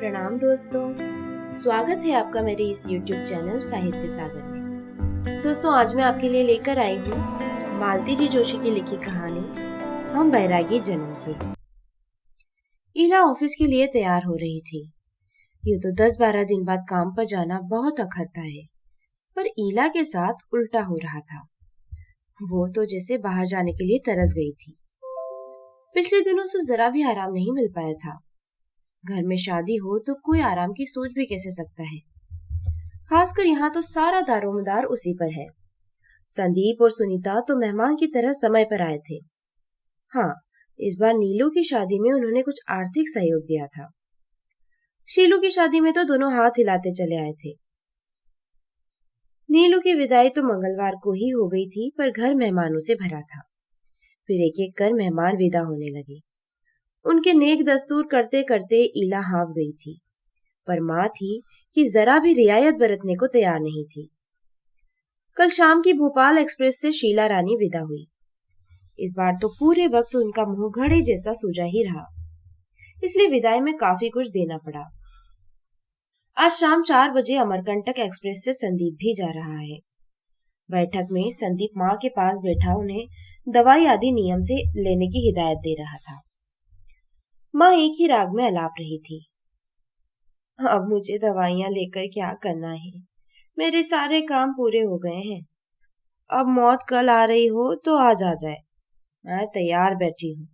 प्रणाम दोस्तों, स्वागत है आपका मेरे इस YouTube चैनल साहित्य सागर में। दोस्तों, आज मैं आपके लिए लेकर आई हूँ मालती जी जोशी की लिखी कहानी हम बैरागी जन्म के। ईला ऑफिस के लिए तैयार हो रही थी। यूं तो 10-12 दिन बाद काम पर जाना बहुत अखरता है, पर ईला के साथ उल्टा हो रहा था। वो तो जैसे बाहर जाने के लिए तरस गई थी। पिछले दिनों से जरा भी आराम नहीं मिल पाया था। घर में शादी हो तो कोई आराम की सोच भी कैसे सकता है। खासकर यहाँ तो सारा दारोमदार उसी पर है। संदीप और सुनीता तो मेहमान की तरह समय पर आए थे। हाँ, इस बार नीलू की शादी में उन्होंने कुछ आर्थिक सहयोग दिया था। शीलू की शादी में तो दोनों हाथ हिलाते चले आए थे। नीलू की विदाई तो मंगलवार को ही हो गई थी, पर घर मेहमानों से भरा था। फिर एक एक कर मेहमान विदा होने लगे। उनके नेक दस्तूर करते करते ईला हाँफ गई थी, पर माँ थी कि जरा भी रियायत बरतने को तैयार नहीं थी। कल शाम की भोपाल एक्सप्रेस से शीला रानी विदा हुई। इस बार तो पूरे वक्त उनका मुंह घड़े जैसा सूजा ही रहा, इसलिए विदाई में काफी कुछ देना पड़ा। आज शाम 4 बजे अमरकंटक एक्सप्रेस से संदीप भी जा रहा है। बैठक में संदीप माँ के पास बैठा उन्हें दवाई आदि नियम से लेने की हिदायत दे रहा था। माँ एक ही राग में अलाप रही थी। अब मुझे दवाइयां लेकर क्या करना है? मेरे सारे काम पूरे हो गए हैं। अब मौत कल आ रही हो तो आज आ जाए, मैं तैयार बैठी हूँ।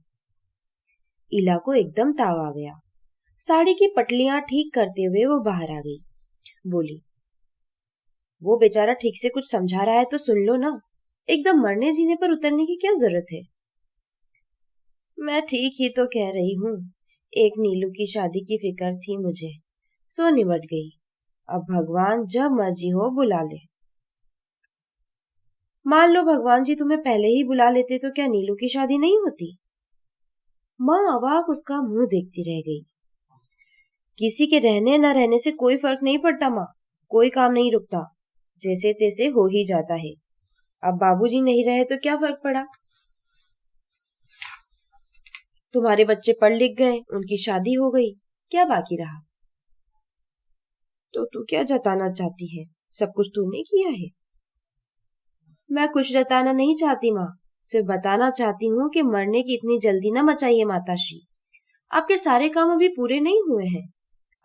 ईला को एकदम ताव आ गया। साड़ी की पटलियां ठीक करते हुए वो बाहर आ गई। बोली, वो बेचारा ठीक से कुछ समझा रहा है तो सुन लो ना। एकदम मरने जीने पर उतरने की क्या जरूरत है? मैं ठीक ही तो कह रही हूँ। एक नीलू की शादी की फिक्र थी मुझे, सो निबट गई। अब भगवान जब मर्जी हो बुला ले। मान लो भगवान जी तुम्हें पहले ही बुला लेते तो क्या नीलू की शादी नहीं होती? माँ अवाक उसका मुंह देखती रह गई। किसी के रहने न रहने से कोई फर्क नहीं पड़ता माँ, कोई काम नहीं रुकता, जैसे तैसे हो ही जाता है। अब बाबूजी नहीं रहे तो क्या फर्क पड़ा? तुम्हारे बच्चे पढ़ लिख गए, उनकी शादी हो गई, क्या बाकी रहा? तो तू क्या जताना चाहती है? सब कुछ तूने किया है। मैं कुछ जताना नहीं चाहती माँ, सिर्फ बताना चाहती हूँ कि मरने की इतनी जल्दी न मचाइए माताश्री। आपके सारे काम अभी पूरे नहीं हुए हैं।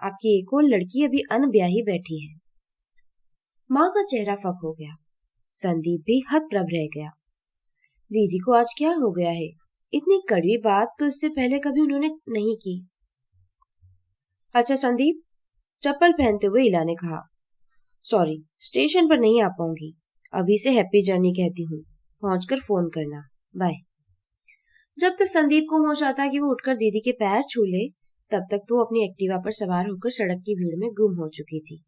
आपकी एक और लड़की अभी अनब्याही बैठी है। माँ का चेहरा फक हो गया। संदीप भी हतप्रभ रह गया। दीदी को आज क्या हो गया है? इतनी कड़वी बात तो इससे पहले कभी उन्होंने नहीं की। अच्छा संदीप, चप्पल पहनते हुए ईला ने कहा, सॉरी, स्टेशन पर नहीं आ पाऊंगी। अभी से हैप्पी जर्नी कहती हूँ, पहुंचकर फोन करना, बाय। जब तक संदीप को होश आता कि वो उठकर दीदी के पैर छू ले, तब तक तो अपनी एक्टिवा पर सवार होकर सड़क की भीड़ में गुम हो चुकी थी।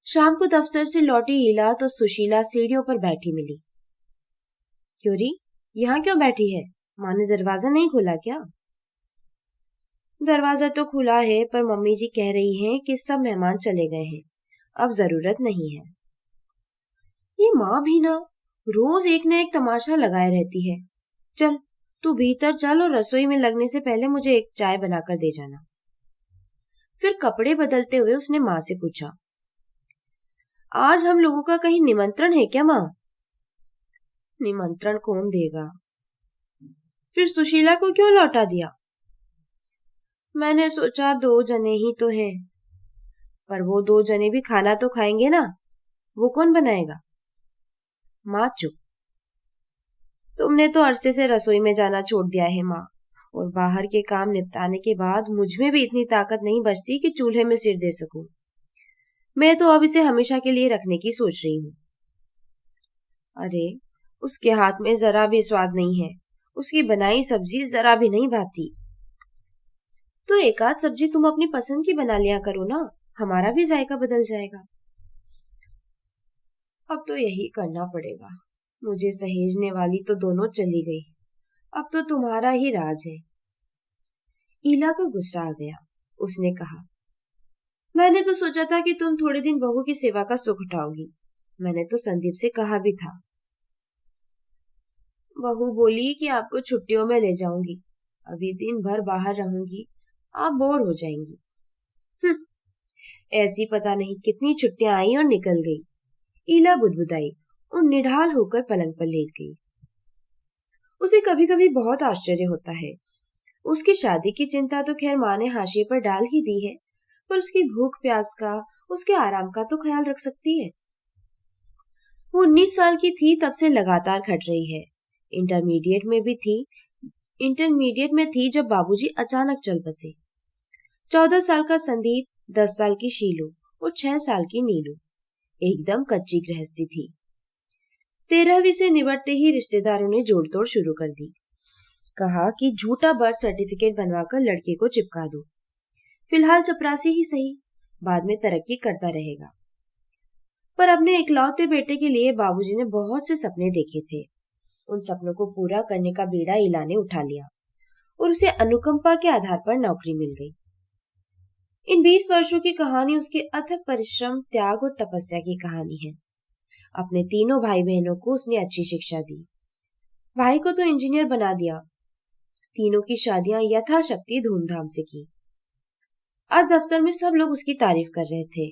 शाम को दफ्तर से लौटी ईला तो सुशीला सीढ़ियों पर बैठी मिली। क्यों री, यहाँ क्यों बैठी है? माँ ने दरवाजा नहीं खोला क्या? दरवाजा तो खुला है, पर मम्मी जी कह रही हैं कि सब मेहमान चले गए हैं, अब जरूरत नहीं है। ये माँ भी ना रोज एक न एक तमाशा लगाए रहती है। चल तू भीतर चल और रसोई में लगने से पहले मुझे एक चाय बनाकर दे जाना। फिर कपड़े बदलते हुए उसने माँ से पूछा, आज हम लोगों का कहीं निमंत्रण है क्या माँ? निमंत्रण कौन देगा? फिर सुशीला को क्यों लौटा दिया? मैंने सोचा 2 जने ही तो हैं। पर वो 2 जने भी खाना तो खाएंगे ना, वो कौन बनाएगा? माँ चुप। तुमने तो अरसे से रसोई में जाना छोड़ दिया है माँ, और बाहर के काम निपटाने के बाद मुझ में भी इतनी ताकत नहीं बचती कि चूल्हे में सिर दे सकूं। मैं तो अब इसे हमेशा के लिए रखने की सोच रही हूँ। अरे, उसके हाथ में जरा भी स्वाद नहीं है, उसकी बनाई सब्जी जरा भी नहीं भाती। तो एक आध सब्जी तुम अपनी पसंद की बना लिया करो ना, हमारा भी जायका बदल जाएगा। अब तो यही करना पड़ेगा। मुझे सहेजने वाली तो दोनों चली गई, अब तो तुम्हारा ही राज है। ईला को गुस्सा आ गया। उसने कहा, मैंने तो सोचा था कि तुम थोड़े दिन बहू की सेवा का सुख उठाओगी। मैंने तो संदीप से कहा भी था। बहू बोली कि आपको छुट्टियों में ले जाऊंगी, अभी दिन भर बाहर रहूंगी, आप बोर हो जाएंगी। ऐसी पता नहीं कितनी छुट्टियां आई और निकल गई। ईला बुदबुदाई और निढाल होकर पलंग पर लेट गई। उसे कभी कभी बहुत आश्चर्य होता है। उसकी शादी की चिंता तो खैर माँ ने हाशिए पर डाल ही दी है, पर उसकी भूख प्यास का, उसके आराम का तो ख्याल रख सकती है। वो 19 साल की थी तब से लगातार खट रही है। इंटरमीडिएट में थी जब बाबूजी अचानक चल बसे। 14 साल का संदीप, 10 साल की शीलू और 6 साल की नीलू एकदम कच्ची गृहस्थी थी। 13वीं से निबटते ही रिश्तेदारों ने जोड़ तोड़ शुरू कर दी। कहा कि झूठा बर्थ सर्टिफिकेट बनवाकर लड़के को चिपका दो। फिलहाल चपरासी ही सही, बाद में तरक्की करता रहेगा। पर अपने इकलौते बेटे के लिए बाबूजी ने बहुत से सपने देखे थे। उन सपनों को पूरा करने का बीड़ा ईला ने उठा लिया और उसे अनुकंपा के आधार पर नौकरी मिल गई। इन 20 वर्षों की कहानी उसके अथक परिश्रम, त्याग और तपस्या की कहानी है। अपने तीनों भाई बहनों को उसने अच्छी शिक्षा दी। भाई को तो इंजीनियर बना दिया। तीनों की शादियां यथाशक्ति धूमधाम से की। आज दफ्तर में सब लोग उसकी तारीफ कर रहे थे।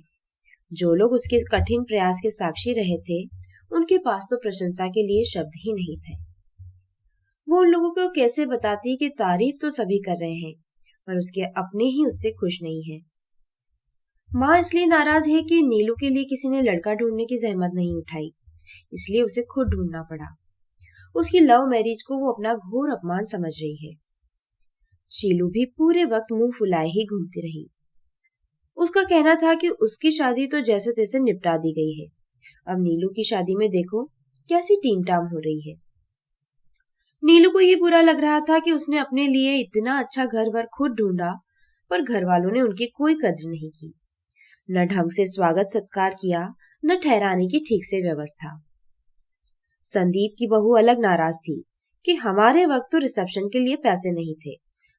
जो लोग उसके कठिन प्रयास के साक्षी रहे थे, उनके पास तो प्रशंसा के लिए शब्द ही नहीं थे। वो उन लोगों को कैसे बताती कि तारीफ तो सभी कर रहे हैं, पर उसके अपने ही उससे खुश नहीं है। माँ इसलिए नाराज है कि नीलू के लिए किसी ने लड़का ढूंढने की जहमत नहीं उठाई, इसलिए उसे खुद ढूंढना पड़ा। उसकी लव मैरिज को वो अपना घोर अपमान समझ रही है। शीलू भी पूरे वक्त मुंह फुलाए ही घूमती रही। उसका कहना था कि उसकी शादी तो जैसे तैसे निपटा दी गई है। अब नीलू की शादी में देखो कैसी टीम टाम हो रही है। नीलू को ये बुरा लग रहा था कि उसने अपने लिए इतना अच्छा घर वर खुद ढूंढा, पर घर वालों ने उनकी कोई कद्र नहीं की। न ढंग से स्वागत सत्कार किया, न ठहराने की ठीक से व्यवस्था। संदीप की बहू अलग नाराज थी कि हमारे वक्त तो रिसेप्शन के लिए पैसे नहीं थे,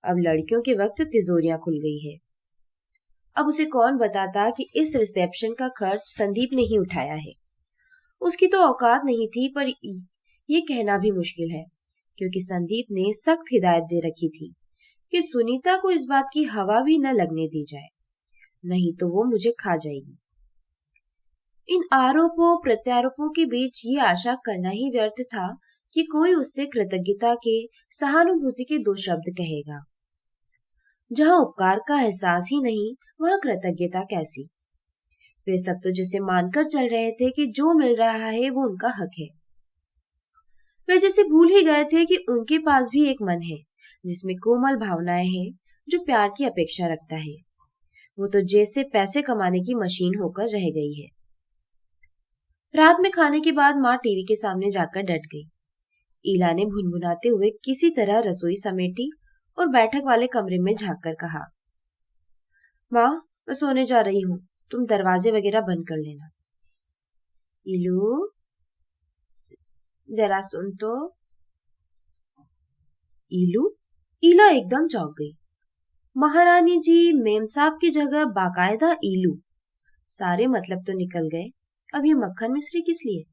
अब लड़कियों के वक्त तिजोरियां खुल गई है। अब उसे कौन बताता कि इस रिसेप्शन का खर्च संदीप ने ही उठाया है। उसकी तो औकात नहीं थी, पर ये कहना भी मुश्किल है, क्योंकि संदीप ने सख्त हिदायत दे रखी थी कि सुनीता को इस बात की हवा भी न लगने दी जाए, नहीं तो वो मुझे खा जाएगी। इन आरोपों प्रत्यारोपों के बीच ये आशा करना ही व्यर्थ था कि कोई उससे कृतज्ञता के, सहानुभूति के 2 शब्द कहेगा। जहां उपकार का एहसास ही नहीं, वहां कृतज्ञता कैसी। वे सब तो जैसे मानकर चल रहे थे कि जो मिल रहा है वो उनका हक है। वे जैसे भूल ही गए थे कि उनके पास भी एक मन है जिसमें कोमल भावनाएं हैं, जो प्यार की अपेक्षा रखता है। वो तो जैसे पैसे कमाने की मशीन होकर रह गई है। रात में खाने के बाद माँ टीवी के सामने जाकर डट गई। ईला ने भुनभुनाते हुए किसी तरह रसोई समेटी और बैठक वाले कमरे में झांक कर कहा, माँ मैं सोने जा रही हूँ, तुम दरवाजे वगैरह बंद कर लेना। ईलू जरा सुन तो। ईला एकदम चौंक गई। महारानी जी मेम साहब की जगह बाकायदा ईलू। सारे मतलब तो निकल गए, अब ये मक्खन मिश्री किस लिए?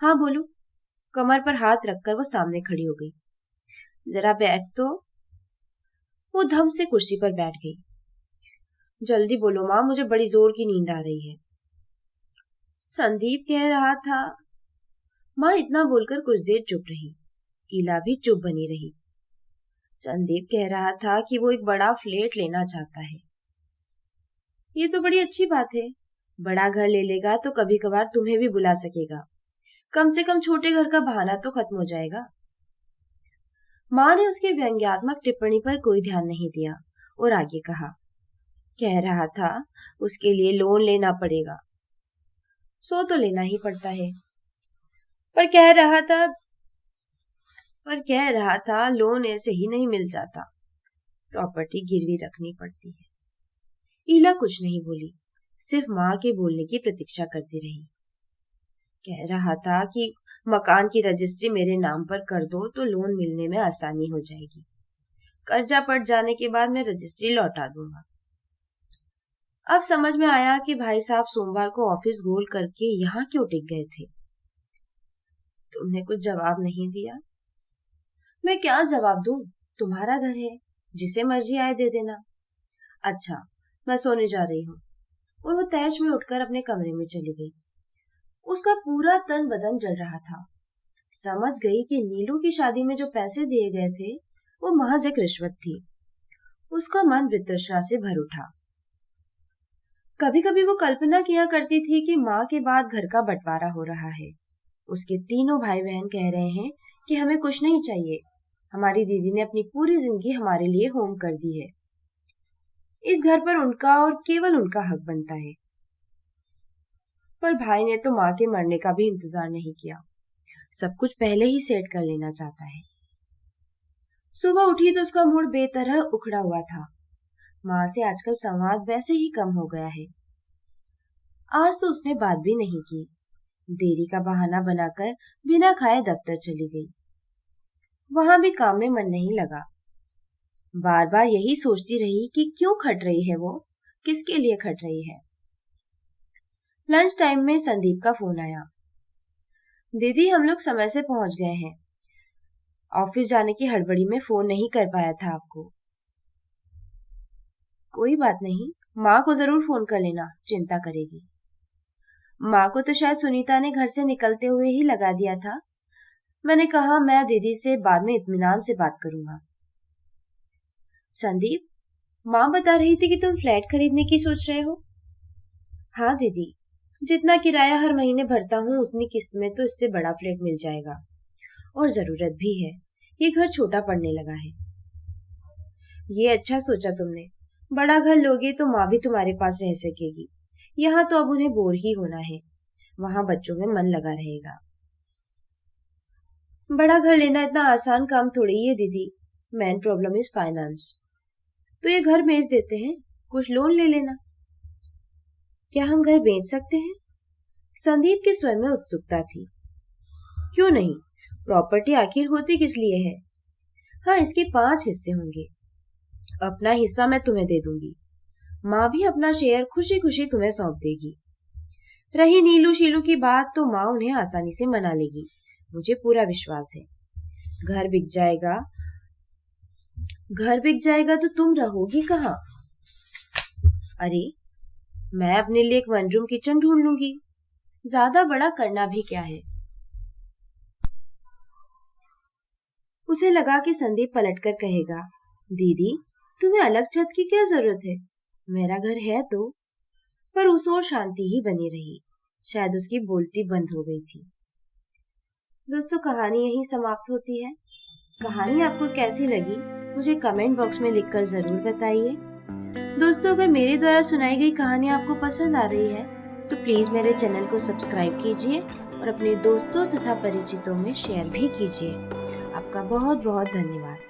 हाँ बोलो। कमर पर हाथ रखकर वो सामने खड़ी हो गई। जरा बैठ तो। वो धम से कुर्सी पर बैठ गई। जल्दी बोलो माँ, मुझे बड़ी जोर की नींद आ रही है। संदीप कह रहा था। माँ इतना बोलकर कुछ देर चुप रही। ईला भी चुप बनी रही। संदीप कह रहा था कि वो एक बड़ा फ्लैट लेना चाहता है। ये तो बड़ी अच्छी बात है। बड़ा घर ले लेगा तो कभी कभार तुम्हें भी बुला सकेगा। कम से कम छोटे घर का बहाना तो खत्म हो जाएगा। माँ ने उसके व्यंग्यात्मक टिप्पणी पर कोई ध्यान नहीं दिया और आगे कहा, कह रहा था उसके लिए लोन लेना पड़ेगा। सो तो लेना ही पड़ता है, पर कह रहा था लोन ऐसे ही नहीं मिल जाता, प्रॉपर्टी गिरवी रखनी पड़ती है। ईला कुछ नहीं बोली, सिर्फ माँ के बोलने की प्रतीक्षा करती रही। कह रहा था कि मकान की रजिस्ट्री मेरे नाम पर कर दो तो लोन मिलने में आसानी हो जाएगी। कर्जा पड़ जाने के बाद मैं रजिस्ट्री लौटा दूंगा। अब समझ में आया कि भाई साहब सोमवार को ऑफिस गोल करके यहाँ क्यों टिक गए थे। तुमने कुछ जवाब नहीं दिया। मैं क्या जवाब दूं? तुम्हारा घर है, जिसे मर्जी आए दे देना। अच्छा, मैं सोने जा रही हूँ। और वो तैश में उठकर अपने कमरे में चली गई। उसका पूरा तन बदन जल रहा था। समझ गई कि नीलू की शादी में जो पैसे दिए गए थे वो महज एक रिश्वत थी। उसका मन वितृष्णा से भर उठा। कभी कभी वो कल्पना किया करती थी कि माँ के बाद घर का बंटवारा हो रहा है। उसके तीनों भाई बहन कह रहे हैं कि हमें कुछ नहीं चाहिए, हमारी दीदी ने अपनी पूरी जिंदगी हमारे लिए होम कर दी है, इस घर पर उनका और केवल उनका हक बनता है। पर भाई ने तो माँ के मरने का भी इंतजार नहीं किया, सब कुछ पहले ही सेट कर लेना चाहता है। सुबह उठी तो उसका मूड बेतरह उखड़ा हुआ था। माँ से आजकल संवाद वैसे ही कम हो गया है। आज तो उसने बात भी नहीं की। देरी का बहाना बनाकर बिना खाए दफ्तर चली गई। वहां भी काम में मन नहीं लगा। बार बार यही सोचती रही कि क्यों खट रही है वो, किसके लिए खट रही है। लंच टाइम में संदीप का फोन आया। दीदी, हम लोग समय से पहुंच गए हैं। ऑफिस जाने की हड़बड़ी में फोन नहीं कर पाया था आपको। कोई बात नहीं, माँ को जरूर फोन कर लेना, चिंता करेगी। माँ को तो शायद सुनीता ने घर से निकलते हुए ही लगा दिया था। मैंने कहा मैं दीदी से बाद में इत्मीनान से बात करूंगा। संदीप, माँ बता रही थी कि तुम फ्लैट खरीदने की सोच रहे हो। हाँ दीदी, जितना किराया हर महीने भरता हूँ उतनी किस्त में तो इससे बड़ा फ्लैट मिल जाएगा, और जरूरत भी है, ये घर छोटा पड़ने लगा है। ये अच्छा सोचा तुमने, बड़ा घर लोगे तो माँ भी तुम्हारे पास रह सकेगी। यहाँ तो अब उन्हें बोर ही होना है, वहां बच्चों में मन लगा रहेगा। बड़ा घर लेना इतना आसान काम थोड़ी है दीदी, मेन प्रॉब्लम इज फाइनेंस। तो ये घर बेच देते हैं, कुछ लोन ले लेना। क्या हम घर बेच सकते हैं? संदीप के स्वर में उत्सुकता थी। क्यों नहीं, प्रॉपर्टी आखिर होती किस लिए है। हाँ, इसके 5 हिस्से होंगे। अपना हिस्सा मैं तुम्हें दे दूंगी, माँ भी अपना शेयर खुशी खुशी तुम्हें सौंप देगी। रही नीलू शीलू की बात तो माँ उन्हें आसानी से मना लेगी, मुझे पूरा विश्वास है। घर बिक जाएगा तो तुम रहोगी कहाँ? अरे, मैं अपने लिए एक 1 रूम किचन ढूंढ लूंगी, ज्यादा बड़ा करना भी क्या है। उसे लगा कि संदीप पलटकर कहेगा, दीदी तुम्हें अलग छत की क्या जरूरत है, मेरा घर है तो। पर उस ओर शांति ही बनी रही, शायद उसकी बोलती बंद हो गई थी। दोस्तों, कहानी यहीं समाप्त होती है। कहानी आपको कैसी लगी मुझे कमेंट बॉक्स में लिखकर जरूर बताइए। दोस्तों, अगर मेरे द्वारा सुनाई गई कहानी आपको पसंद आ रही है तो प्लीज मेरे चैनल को सब्सक्राइब कीजिए और अपने दोस्तों तथा परिचितों में शेयर भी कीजिए। आपका बहुत बहुत धन्यवाद।